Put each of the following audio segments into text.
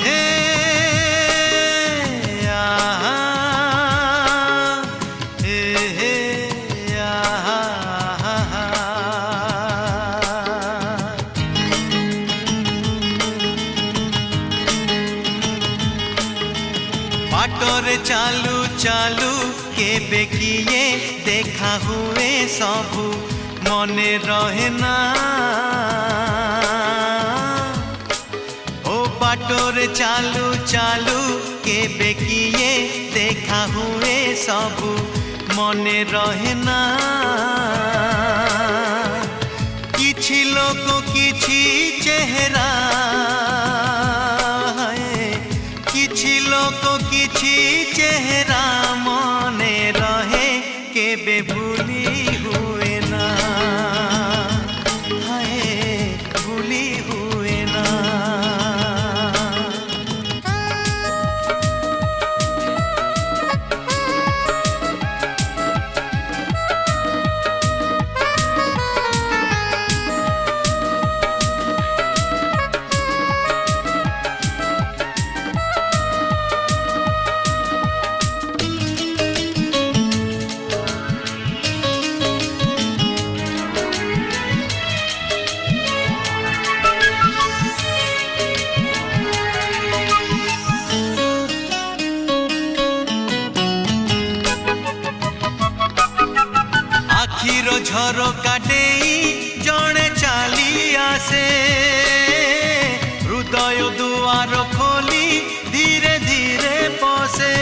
हे आहा हे आहा बाटरे चालू चालू केबे किए देखा हुए सबू मने रहे ना ओ बाटरे चालू चालू केबे किए देखा हुए सबू मने रहे ना किछि लोक किछि चेहरा किछि लोक किछि चेहरा मने रहे केबे भूली हुए ना हाय भूली हुए ना झरोका डेई जणे चाली आसे हृदय दुआर खोली धीरे धीरे पसे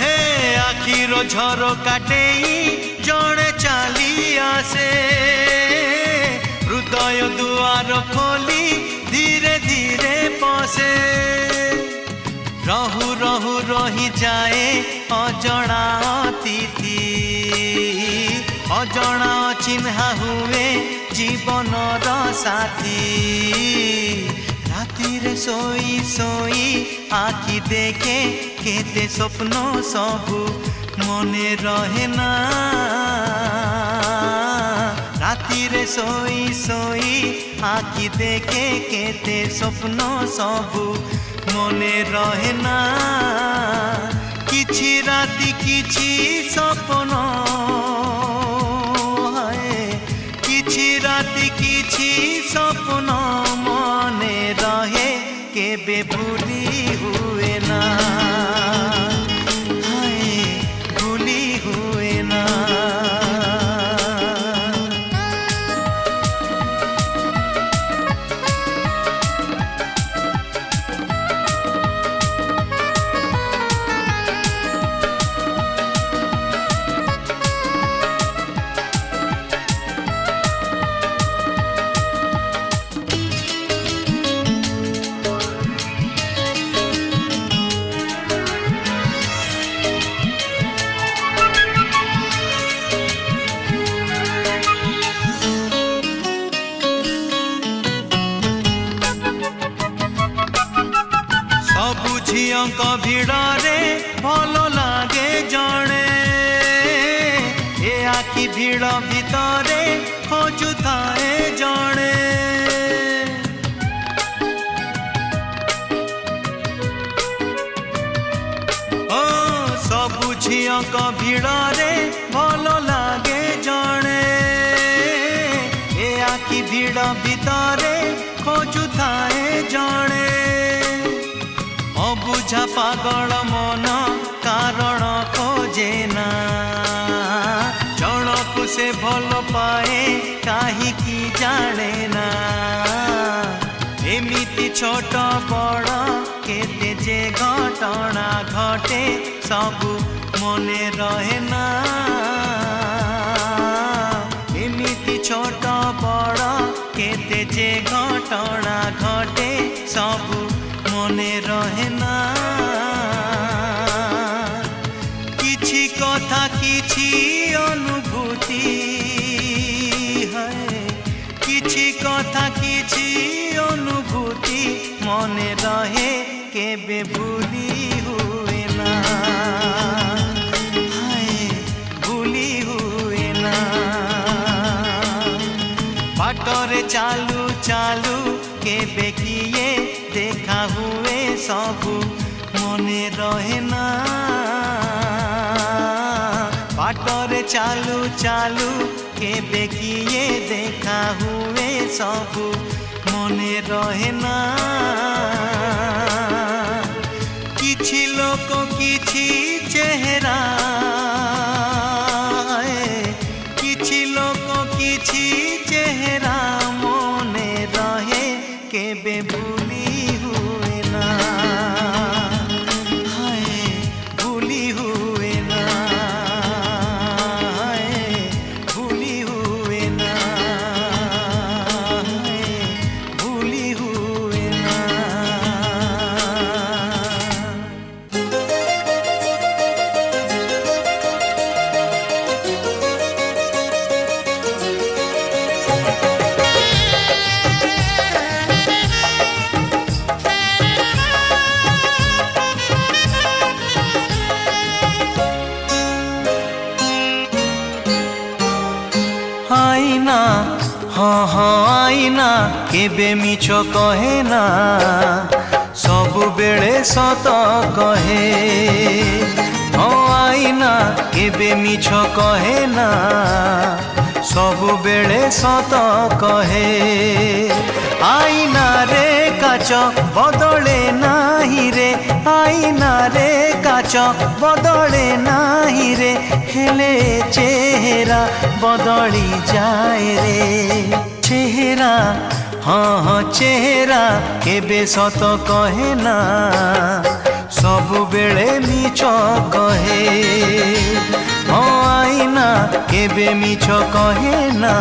हे आखिर झरोका डेई जणे चाली आसे हृदय दुआर खोली धीरे धीरे पसे रहु रहु रही जाए अजणा अतिथि अजणा चिन्हा हुए जीवनर साथी राति रे सोई सोई आखि देखे केते स्वप्न सबू मने रहे ना राति रे सोई सोई आखि देखे केते स्वप्न सबू मने रहे ना किछि राति किछि सपन किछि राति किछि सपन मने रहे केबे भूली हुए ना भूली हुए ना झियों भिड़े भल लागे जणे ए आखि भिड़ भितरे खोजुए जणे ओ सबु झियों भिड़े भल लागे जणे ए आखि भिड़ भितरे खोजुए जणे बुझा पागल मन कारण खोजे ना जणकु से भल पाए काहीकि जाने ना एमिति छोट बड़ केते जे घटना घटे सबु मने रहे ना एमिति छोट बड़ केते जे घटना घटे सबु मने रहे ना किछि कथा किछि अनुभूति है किछि कथा किछि अनुभूति मने रहे केबे भूली हुए ना भूली हुए ना बाटरे चालू चालू केबे किए देखा हुए सबू मने रहे ना। बाटरे चालू चालू केबे किए देखा हुए सबू मने रहे ना। किछि लोक किछि चेहरा, किछि लोक किछि चेहरा मने रहे केबे भूली हुए ना। हाय भूली हुए ना, हाय भूली हुए ना, हाय भूली हुए ना। आईना हाँ हाँ आईना केबे मिछ कहे ना, सबु बेले सत कहे। हाँ आईना केबे मिछ कहे ना, सबु बेले सत कहे। आईना रे काच बदले नाही रे, आईना रे काच बदले नाही रे, हेले चेहरा बदली जाए रे। चेहरा हाँ हाँ चेहरा केबे सत कहे ना, सबु बेले मिछ कहे। हाँ आईना केबे मिछ कहे ना,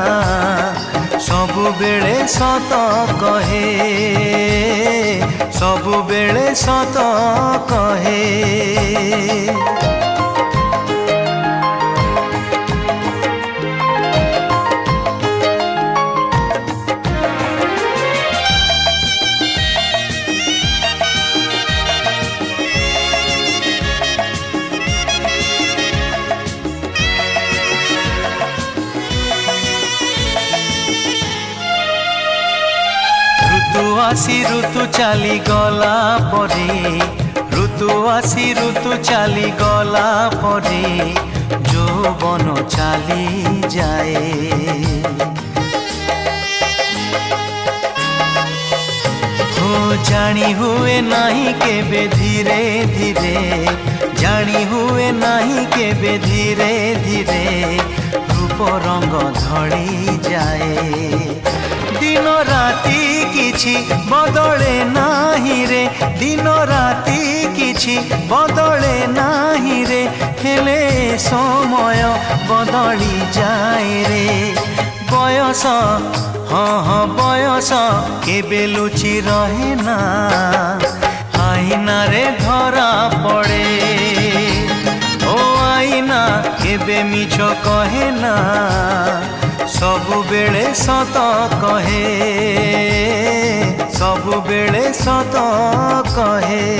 सबु बेले सत कहे, सबु बेले सत कहे। ऋतु आसी ऋतु चली गला परे, ऋतु आसी ऋतु चली गला परे, যৌবন চালি যায়। हो जानी हुए नहीं केबे धीरे धीरे, जानी हुए नहीं केबे धीरे धीरे, रूप रंग धड़ी जाए। दिन राति किछि बदले नाही रे, दिन राति किछि बदले नाही रे, हेले समय बदली जाए रे। बयस हाँ हाँ बयस केबे लुचि रहे ना, आईना रे धरा पड़े। ओ आईना केबे मिछ कहे ना, सबु बेले सत कहे, सबु बेले सत कहे।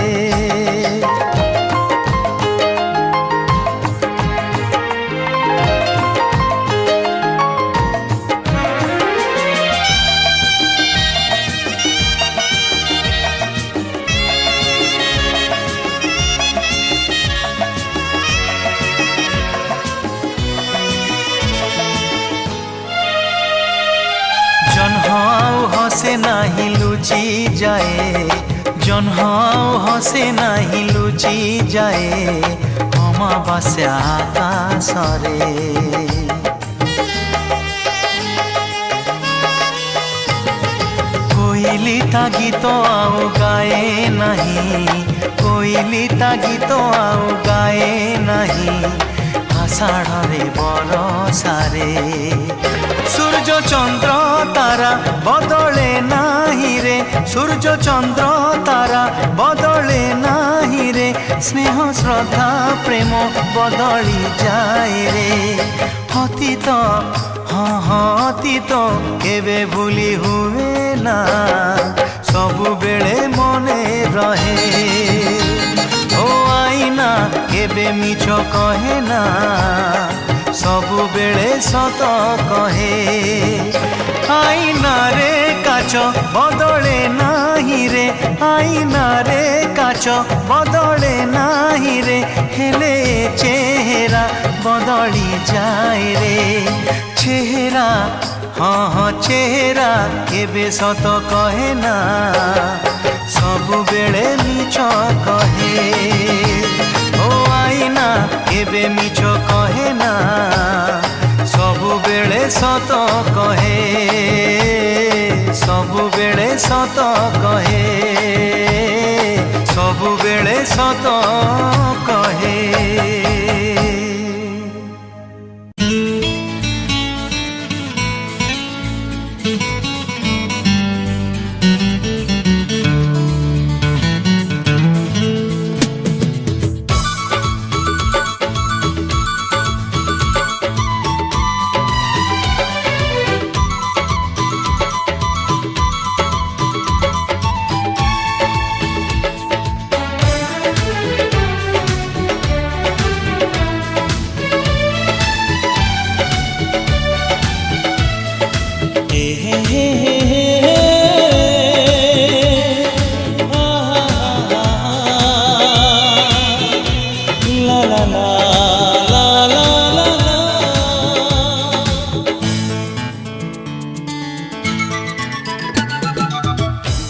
जन्हाऊ हसे नाही लुचि जाए, जन्हाऊ हसे नाही लुचि जाए, अमावास्या आकाशरे। कोइली ता गीत आउ गाए नहीं, कोइली ता गीत आउ गाए नहीं, आषाढ़े बरसारे। सूर्य चंद्र तारा बदले नाही रे, सूर्य चंद्र तारा बदले नाही रे, स्नेह श्रद्धा प्रेम बदली जाए रे। अतीत हाँ हाँ अतीत केबे भूली हुए ना, सबु बेले मने रहे। ओ आईना केबे मिछ कहे ना, सबु बेले सत कहे। बदले नाही रे आईना रे काच बदले नाही रे हेले चेहरा बदली जाए रे चेहरा हाँ हाँ चेहरा केबे सत कहे ना सबु बेले मिछ कहे ओ आईना केबे मिछ कहे ना सबु बेले सत कहे सबु बेले सत कहे सबु बेले सत कहे।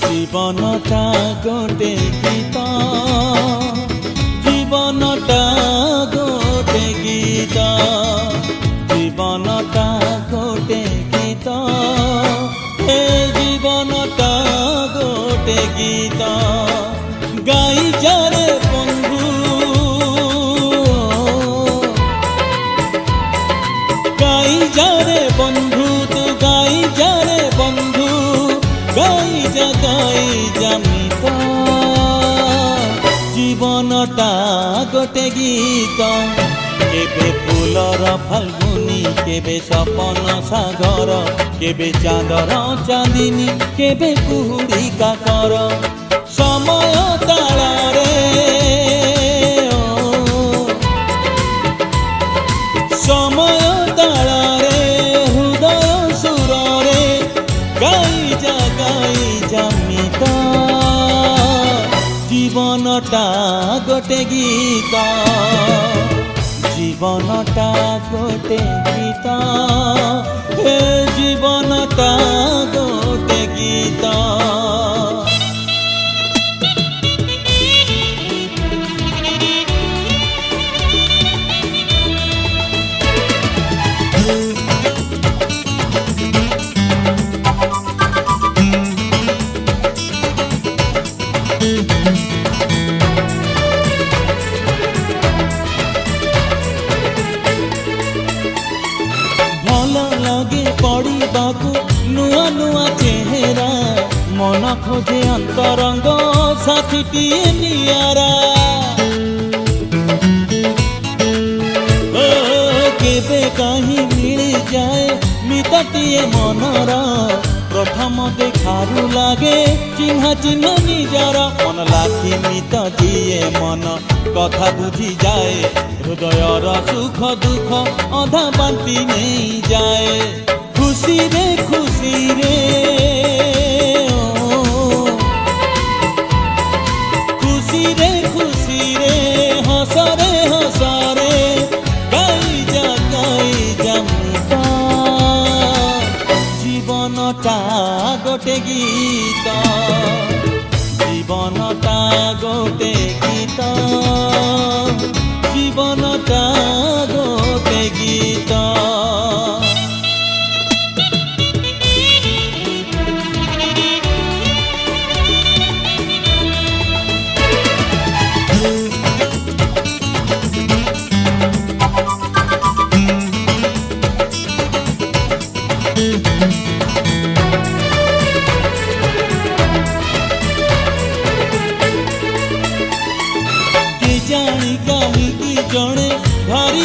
জীবনটা গোটে গীত জীবনটা গোটে গীত জীবনটা গোটে গীত হে জীবনটা গোটে গীত গাই যারে বন্ধু গাই যারে বন্ধু তু গাই যারে বন্ধু গাই জামিত জীবনটা গোটে গীত কেবে ফুলর ফাল্গুনি কেবে সপন সাগর কেবে চাঁদর চাঁদিনী কেবে কুহুড়ি কাকর সময় তাଳରେ সময় তাଳରେ হৃদয় সুରରେ গাই জামিত জীবনটা গোটে গীত জীবনটা গোটে গীত হে জীবনটা গোটে গীত। नुआ नुआ चेहरा मन खोजे अंतरंग साथीटीए नियारा केबे कहीं मिल जाए मिताटीए मनरा प्रथम देखारू लागे चिन्हा चिन्ह निजार मन लाखी मित दिए मन कथा बुझी जाए हृदयर सुख दुख अधा बांटी नहीं जाए खुशी रे खुशी रे हसरे गाई जामित जीवनटा गोटे गीत जीवनटा गोटे गीत जीवनटा गोटे गीत। जानी कहीं जड़े भारी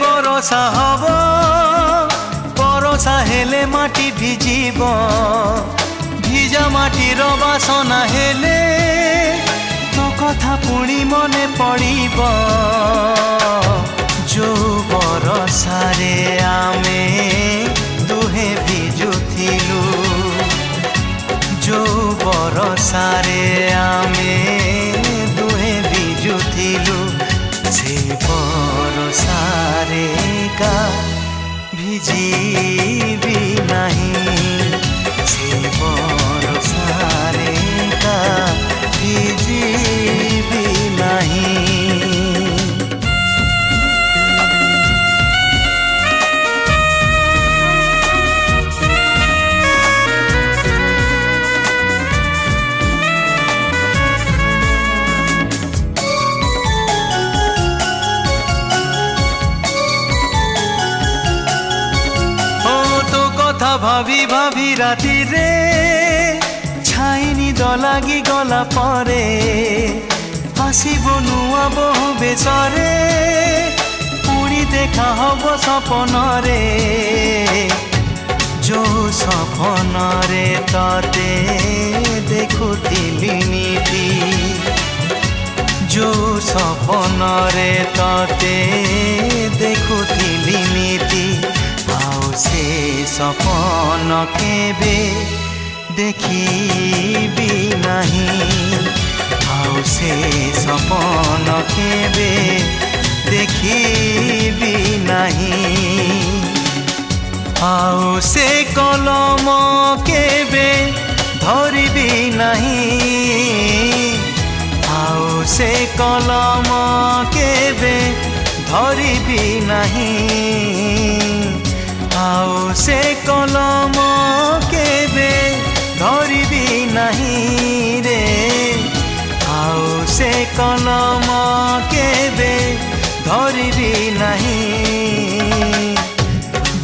বরষা হব বরষা হেলে মাটি ভিজিব ভিজা মাটির বাসনা হেলে তো কথা পুଣି মনে পড়িব ଯୋଉ ବରଷାରେ ଆମେ ଦୁହେଁ ଭିଜୁଥିଲୁ ଯୋଉ ବରଷାରେ ଆମେ ଦୁହେଁ ଭିଜୁଥିଲୁ ସେ ବରଷାରେ କା ଭିଜିବି ନାହିଁ ସେ ବରଷାରେ କା ଭିଜିବି ନାହିଁ ভাবি ভাবি রাতিরে ছাইনি দলাগি গলা পরে আসিব নুয়া বহু বেশরে পুଣି দেখা হব সপনরে ଯୋଉ ସପନରେ ତତେ ଦେଖୁଥିଲି ନିତି ଯୋଉ ସପନରେ ତତେ ଦେଖୁଥିଲି ନିତି ଆଉ ସେ ସପନ କେବେ ଦେଖିବି ନାହିଁ ଆଉ ସେ ସପନ କେବେ ଦେଖିବି ନାହିଁ ଆଉ ସେ କଲମ କେବେ ଧରିବି ନାହିଁ ଆଉ ସେ କଲମ କେବେ ଧରିବି ନାହିଁ ଆଉ ସେ କଲମ କେବେ ଧରିବି ନାହିଁ ରେ ଆଉ ସେ କଲମ କେବେ ଧରିବି ନାହିଁ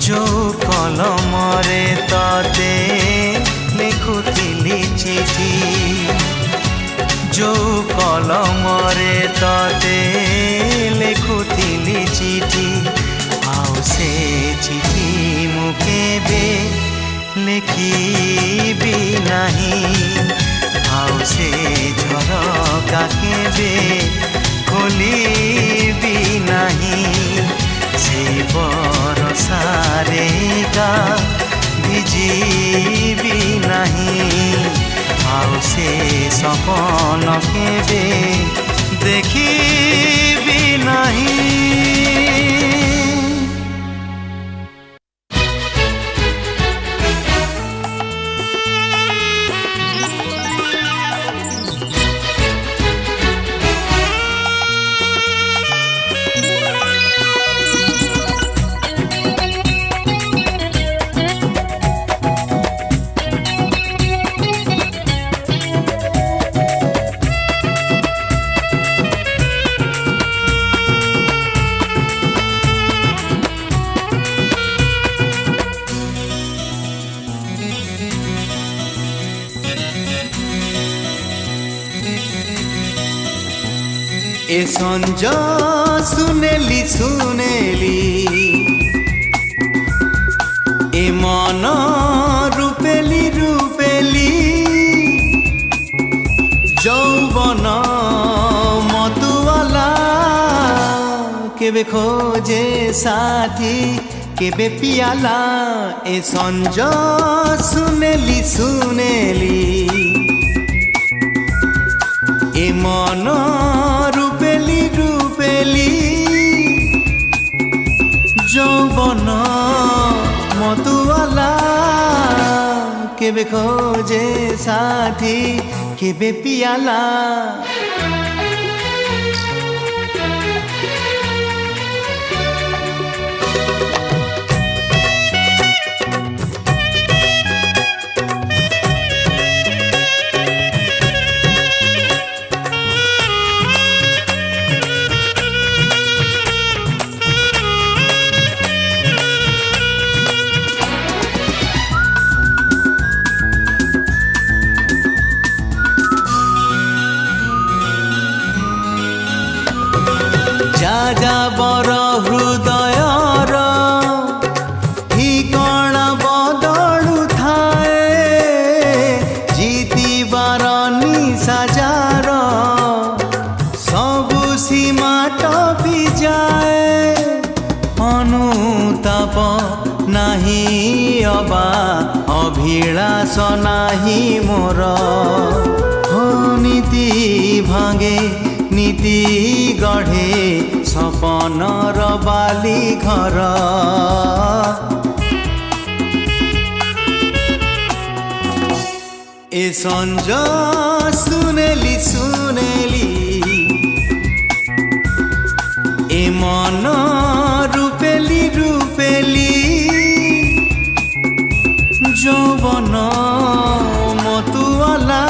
ଯୋଉ କଲମରେ ତତେ ଲେଖୁଥିଲି ଚିଠି ଯୋଉ କଲମରେ ତତେ ଲେଖୁଥିଲି ଚିଠି ଆଉ ସେ ଚିଠି ମୁଁ କେବେ ଲେଖିବି ନାହିଁ ଆଉ ସେ ଝରକା କେବେ ଖୋଲିବି ନାହିଁ ସେ ବରଷାରେ ଗା ଭିଜିବି ନାହିଁ ଆଉ ସେ ସପନ କେବେ ଦେଖିବି ନାହିଁ ए संज सुनेली सुनेली ए मन रूपेली रूपेली যৌবন মতুয়ালা কেবে খোঁজে সাথী কেবে পিয়ালা এ সঞ্জ শুনেলি শুনেলি এ মন রূপেলি রূপেলি যৌবন মতুয়ালা কেবে খোঁজে সাথী কেবে পিয়ালা যা বড় হৃদয় অভিলাষ নাহি মোর নীতি ভাঙে নীতি গঢ়ে সপনৰ বালি ঘৰ এ সঞ্জ শুনেলি শুনেলি এ মন রূপেলি রূপেলি যৌবন মতুয়ালা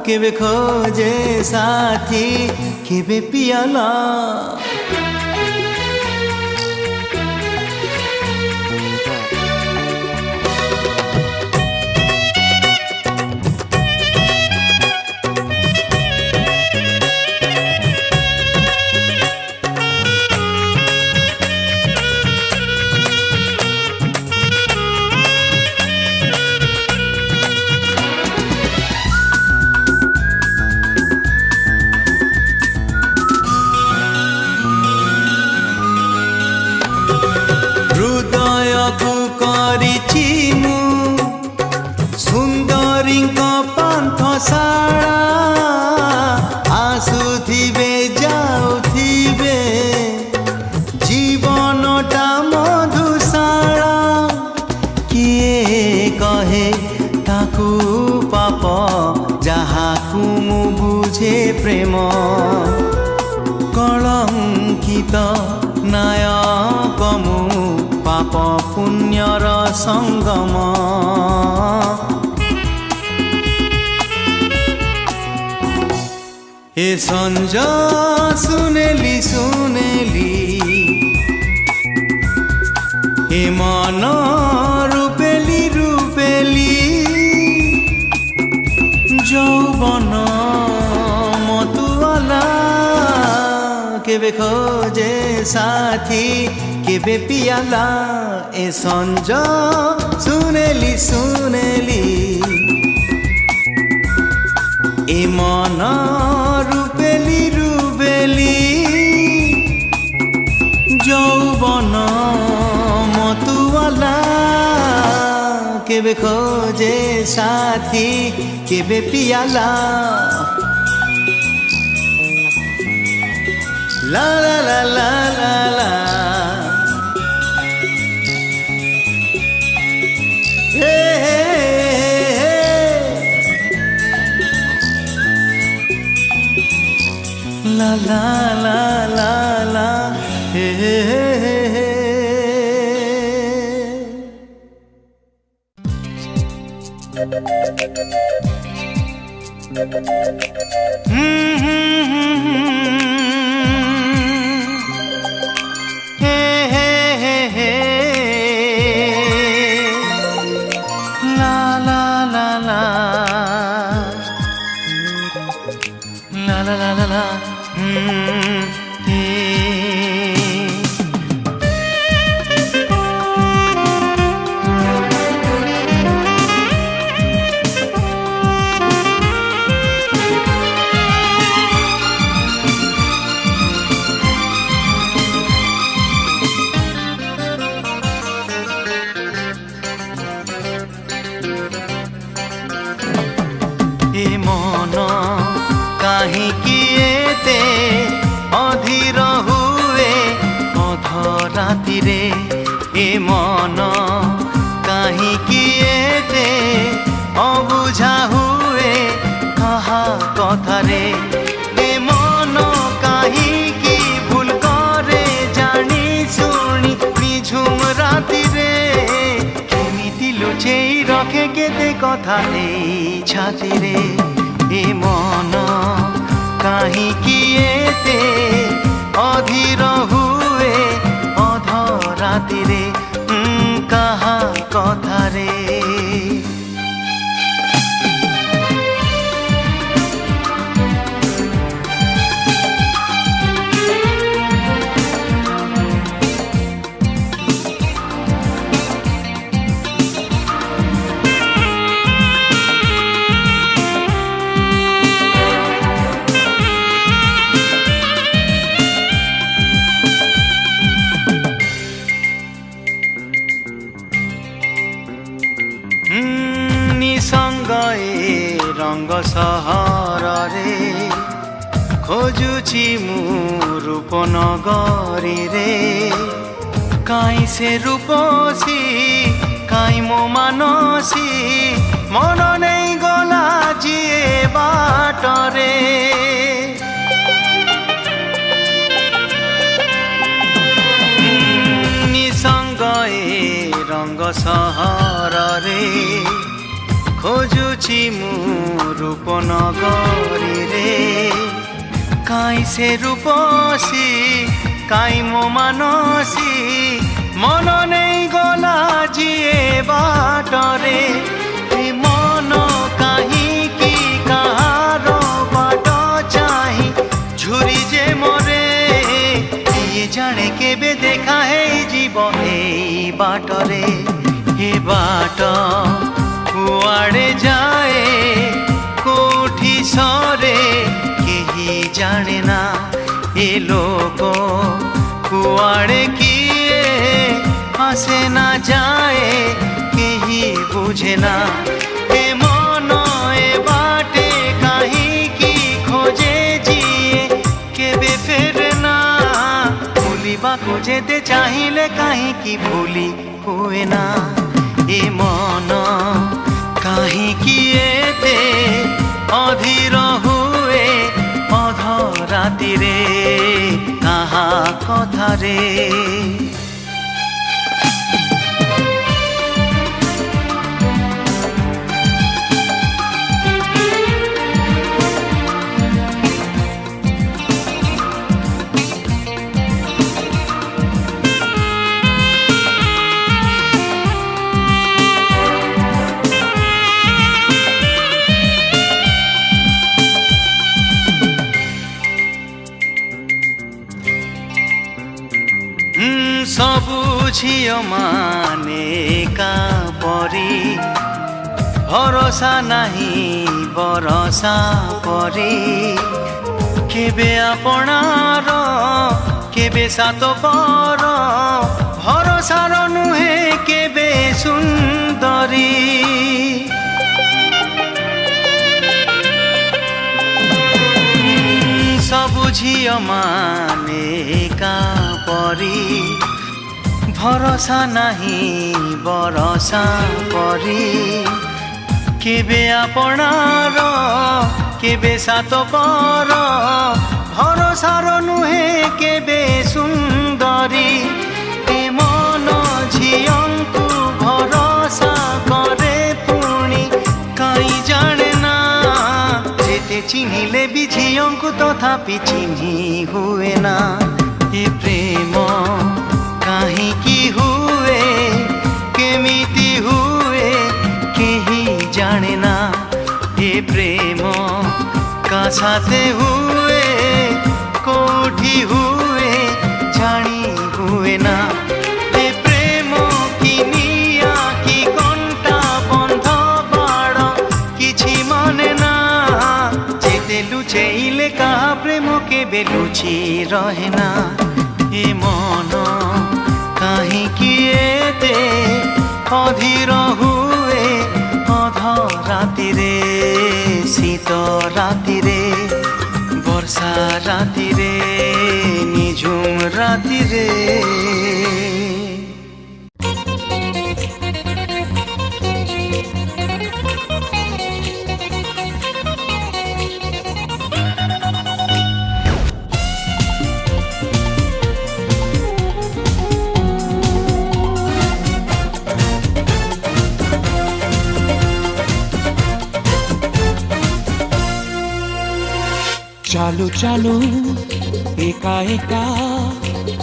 কেবে খোঁজে সাথী কেবে পিয়ালা হৃদয়কু কৰিছি মু সুন্দৰীଙ୍କ পান্থশালা আসুথিবে যাউথিবে জীবনটা মধুশালা কিয়ে কহে তাকু পাপ যাহাকু মু বুঝে প্রেম কলঙ্কিত নায়ক মু পাপ পুণ্যর সঙ্গম এ সঞ্জ শুনেলি শুনেলি এ মন রূপেলি রূপেলি যৌবন মতুয়ালা কেবে খোঁজে সাথী কেবে পিয়ালা এ সঞ্জ শুনেলি শুনেলি এ মন রূপেলি রূপেলি যৌবন মতুয়ালা কেবে খোঁজে সাথী কেবে পিয়ালা লা লা লা লা লা লা হে হে হে লা লা লা লা লা হে হে হে হে la la la la মন কাহিকি এতে অধীর হুয়ে অধ রাতিরে এ মন কাহিকি এতে অবুঝা হুয়ে কাহা কথারে এ মন কাহিকি ভুল করে জানি শুনি নিঝুম রাতিরে কেমিতি লুচেই রখে কেতে কথা এই ছাতিরে এ মন কাহিকি এতে অধীর হুয়ে অধ রাতিরে কাহা কথারে নিসঙ্গ এ রঙ্গ সহরে খোঁজুছি মু রূপ নগরীরে কাই সে রূপসী কাই মো মানসী মন নেই গলা যিয়ে বাটরে নিসঙ্গ এ রঙ্গ সহরে খোঁজুছি মু রূপ নগরীরে কাই সে রূপসী কাই মো মানসী মন নেই গলা যিয়ে বাটরে মন কাহিকি কাହାର বাট চাহি ঝুরি যে মরে কিଏ জানে কেবে দেখা হেই জীব এই বাটরে এ বাট কুଆଡ଼େ ଯାଏ କୋଉଠି ସରେ କେହି ଜାଣେ ନା ଏ ଲୋକ କୁଆଡ଼େ କିଏ ଆସେ ନା ଯାଏ କେହି ବୁଝେ ନା ଏ ମନ ଏ ବାଟେ କାହିଁକି ଖୋଜେ ଯିଏ କେବେ ଫେରେ ନା ଭୁଲିବାକୁ ଯେତେ ଚାହିଁଲେ କାହିଁକି ଭୁଲି ହୁଏ ନା ଏ ମନ କାହିଁକି ଏତେ ଅଧୀର ହୁଏ ଅଧ ରାତିରେ କାହା କଥାରେ ସବୁ ଝିଅ ମାନେ ଏକା ପରି ଭରସା ନାହିଁ ବରଷା ପରି କେବେ ଆପଣାର କେବେ ସାତପର ଭରସାର ନୁହେଁ କେବେ ସୁନ୍ଦରୀ ସବୁ ଝିଅ ମାନେ ଏକା ପରି ভরসা নাহি বরষা পরি কেবে আপনার কেবে সাতপর ভরসার নুহে কেবে সুন্দরী এ মন ঝিয়ঙ্কু ভরসা করে পুনি কাই জানে না যেতে চিনিলে বি ঝিয়ঙ্কু তথাপি চিনি হুয়ে না এ প্রেম কাহিঁকি হুয়ে কেমিতি হুয়ে কেহি জানে না এ প্রেম কা সাথে হুয়ে কোঠি হুয়ে জানি হুয়ে না এ প্রেম কি নিয়া কি কণ্টা বন্ধ বাড় কিছু মানে না যেতে লুচেইলে কাহা প্রেম কেবে লুচি রহে না এ মন কাহিঁকি এতে অধীর হুয়ে অধ রাতিরে শীত রাতিরে বর্ষা রাতিরে নিঝুম রাতিরে चालू चालू एका एका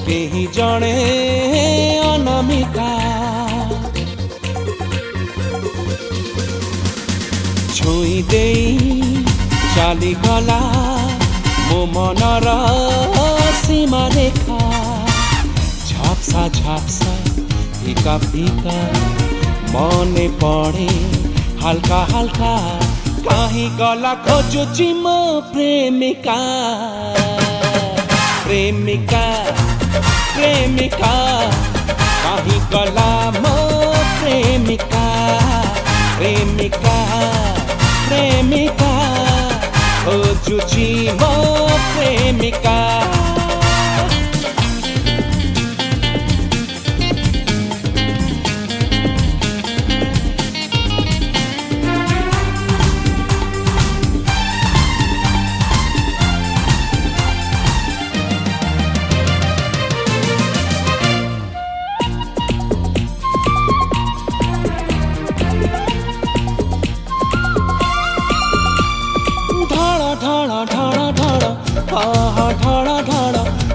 केही जणे अनामिका छुई देई चाली गला मो मनर सीमा रेखा झापसा झापसा फीका फीका मने पड़े हल्का हल्का कहीं गला खोजुची मो प्रेमिका प्रेमिका प्रेमिका कहीं गला मो प्रेमिका खोजुची मो प्रेमिका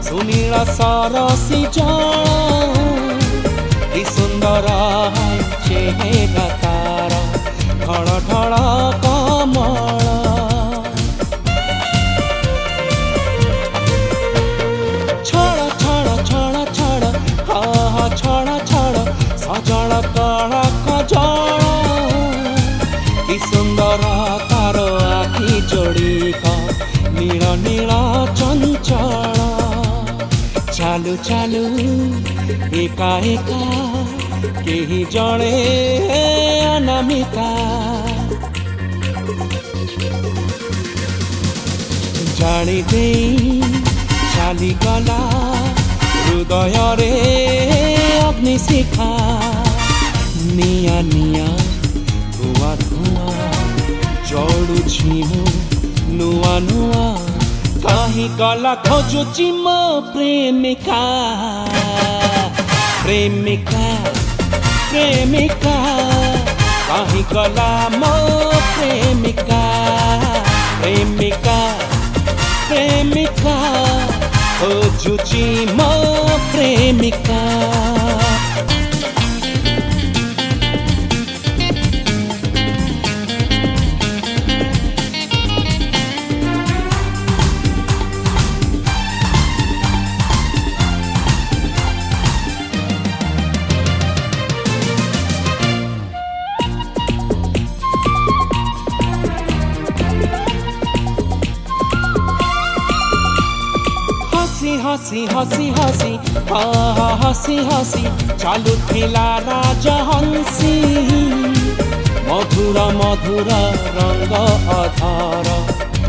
सुनीला सरसी कि सुंदर चेहरा तार ढळ ढळ कमल छड़ छड़ छड़ छड़ छड़ छड़ सजल कला कजल कि सुंदर तार आखि जोड़िक नील नील चंचल चालू चालू एका एका केही जणे अनामिका जानी देई चाली गला हृदय रे अग्निशिखा निया निया धुआ धुआ जड़ुछि मु नुआ नुआ कहीं गला खोजुची मो प्रेमिका प्रेमिका प्रेमिका कहीं गला मो प्रेमिका प्रेमिका प्रेमिका खोजुची मो प्रेमिका हसी हसी हसी हसी हसी चालू थिला राजहंसी मधुर मधुर रंग अधर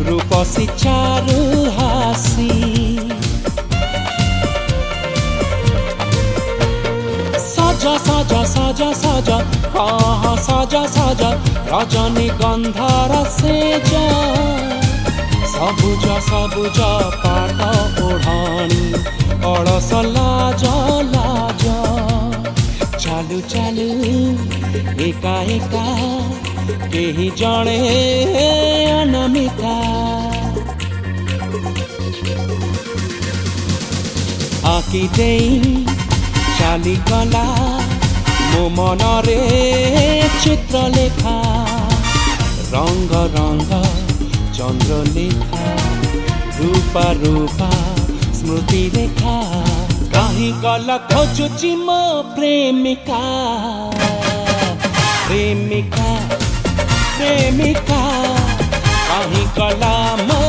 रूपसी चारु हासी सजा सजा सजा सजा सजा सजा रजनी गंधर सेज सबुज सबुज पाट ओढ़ाणी अलस लाज लाज चालू चालू एका एका केही जणे अनामिका आँखि देई चाली गला मो मनरे चित्रलेखा रंग रंग चंद्रलेखा रूपा रूपा स्मृति रेखा कहीं गला खोजुची मो प्रेमिका प्रेमिका प्रेमिका कहीं गला मो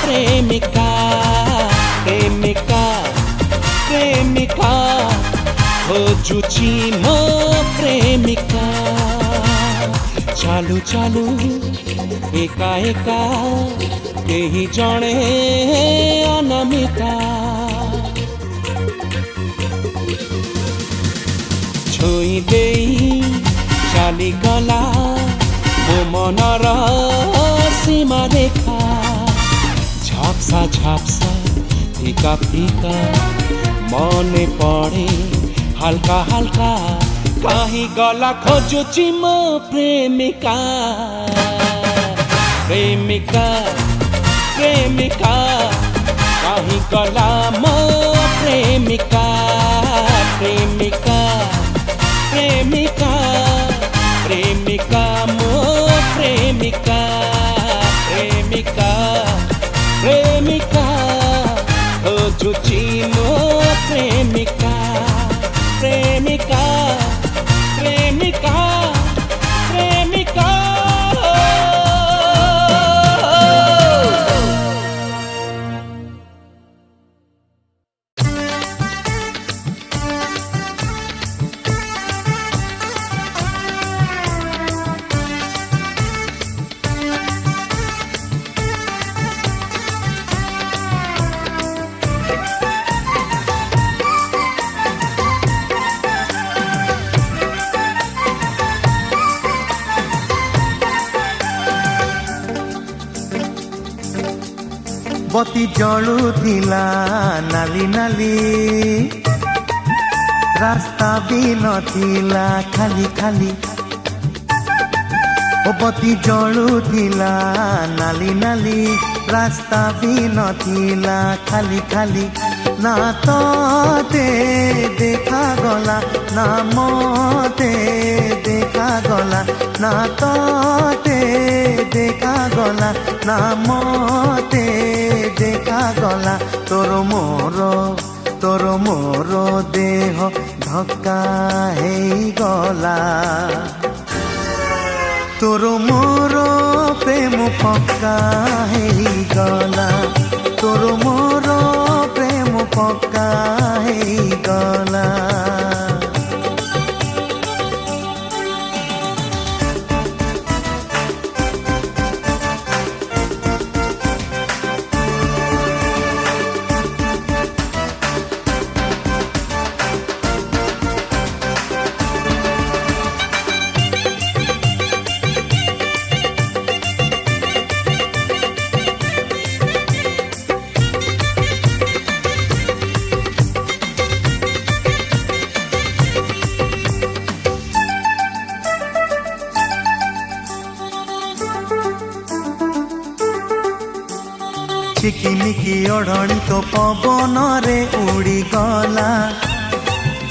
प्रेमिका प्रेमिका प्रेमिका खोजुची मो प्रेमिका चालू चालू एका एका केही जणे अनामिका छुई देई चाली गला मो मनर सीमा रेखा झापसा झापसा फीका फीका मने पड़े हल्का हल्का कहीं गला खोजुची मो प्रेमिका प्रेमिका प्रेमिका कहीं गला मो प्रेमिका प्रेमिका प्रेमिका प्रेमिका मो प्रेमिका प्रेमिका प्रेमिका खोजुची मो प्रेमिका प्रेमिका प्रेमिका प्रेमिका बती जलुथिला नाली नाली रास्ता भी नथिला खाली खाली बती जलुथिला नाली नाली रास्ता भी नथिला खाली खाली ना ते देखा गला ना मते देखा गला ना ते देखा गला ना मते देखा गला तोर मोर देह धक्का हे गला तोर मोर प्रेम पक्का हे गला तोर मोर प्रेम पक्का हे गला चिकिमिकी ओढ़णी तो पवन रे उड़ी गला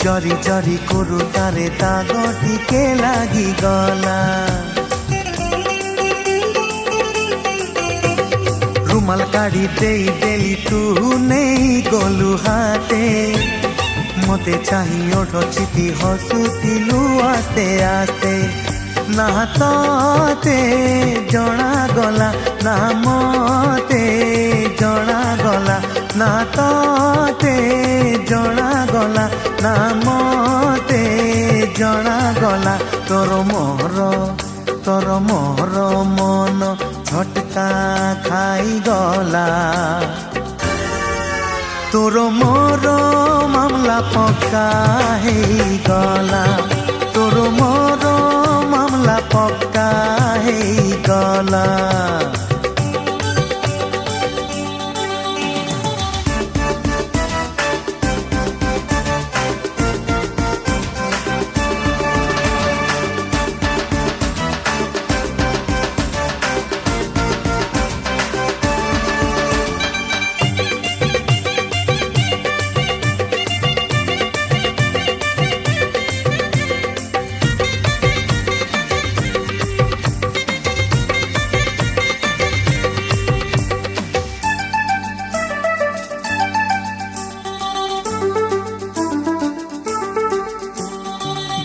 जरी जरी कुरुतारे दाग टिके लागी गला रुमाल काढ़ी देई देली तू नहीं गलु हाथे मते चाही ओठ चिपी हसुतिलु आस्ते आस्ते ना ते जना गला ना मते जना गला ना ते जना गला ना मते जना गला तोर मोर मन झटका खाई गला तोर मोर मामला पक्का हे गला तोर मोर मामला पक्का हे गला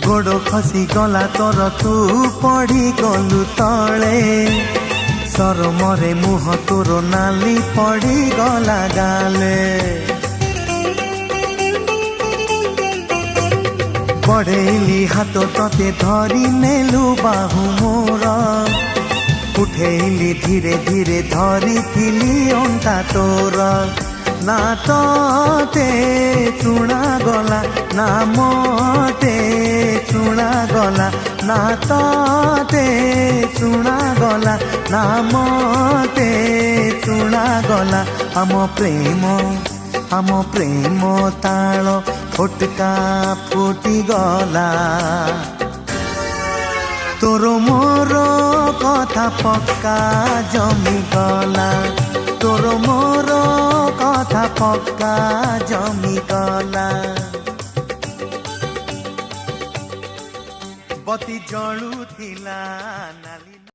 गोड़ खसी गला तोर तू पड़ी गलु तले सरमरे मुह तोर नाली पड़ी गला गाले बढ़ेली हाथ तते धरी नेलु बाहु मोर उठेली धीरे धीरे धरी थिली अंता तोर ना ते चुना गला ना मते चुना गला ना ते चुना गला ना मते चुना गला आम प्रेम ताल फुटका फुटी गला तोर मोर कथा पक्का जमी गला तोर मोर कथा पक्का जमी गला बती जलुथिला नाली।